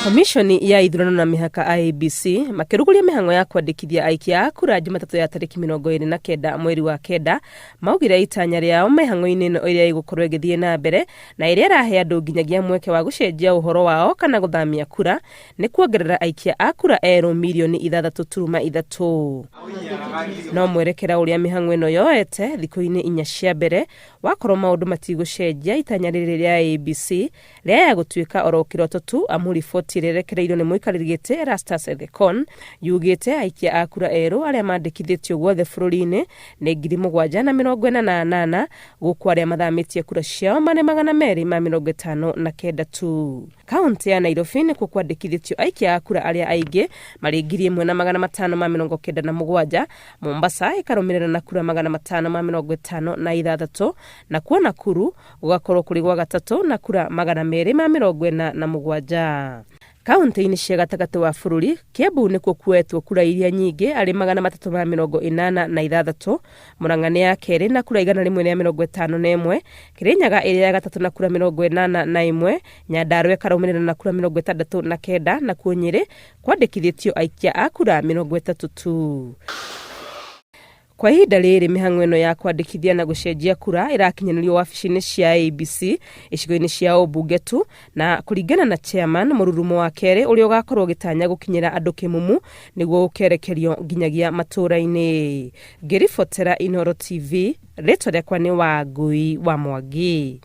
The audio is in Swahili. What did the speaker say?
Komishoni ya ithurano na mihaka IEBC makiruguria mihango ya kwandikithia aikia a kura Jumatatu ya tariki 29 mweri wa kenda maugire itanya riao mihango-ini ino iria igukorwo igithie na mbere na iria irahe andu nginyagia mweke wa gucenjia uhoro wao kana guthamia kura ni kuongerera aikia a kura eru milioni 6.3. No mwerekera uria mihango ino yoete thikũ-ini 4 cia mbere wakorwo maundu matigucenjia itanya riri ria IEBC ria ya gutuika oro kiroto tu amu riboti rerekereirio ni muikariri giti Erastus Ethekon yugite aikia a kura eru aria mandikithitio guothe bururi-ini ni 748 guku aria mathamitie kura ciao mane 259 tu. Kaunti ya Nairobi ni kwandikithitio aikia a kura aria aingi mari 1597. Mombasa ikarumirira na kura 556 na kuo Nakuru gugakorwo kuri gwa gatatu na kura 247. Kaunti-ini cia gatagati wa bururi Kiambu nikuo kuetwo kura iria nyingi ari 386. Murang'a ni ya keri na kura 151. Kirinyaga iri ya gatatu na kura 81. Nyandarua ikarumirira na kura 69 na kuo Nyeri kwandikithitio aikia a kura 30 tu. Kwa ihinda riri mihango ino ya kwandikithia na gucenjia kura irakinyanirio wabici-ini cia IEBC icigo-ini cia ubunge tu na kuringana na chairman Mururumo wa Keri uria ugakorwo gitanya gukinyira andu kimumu niguo ukerekerio nginyagia matura-ini. Ngiribotera Inooro TV, ritwa riakwa ni Wangui wa Mwangi.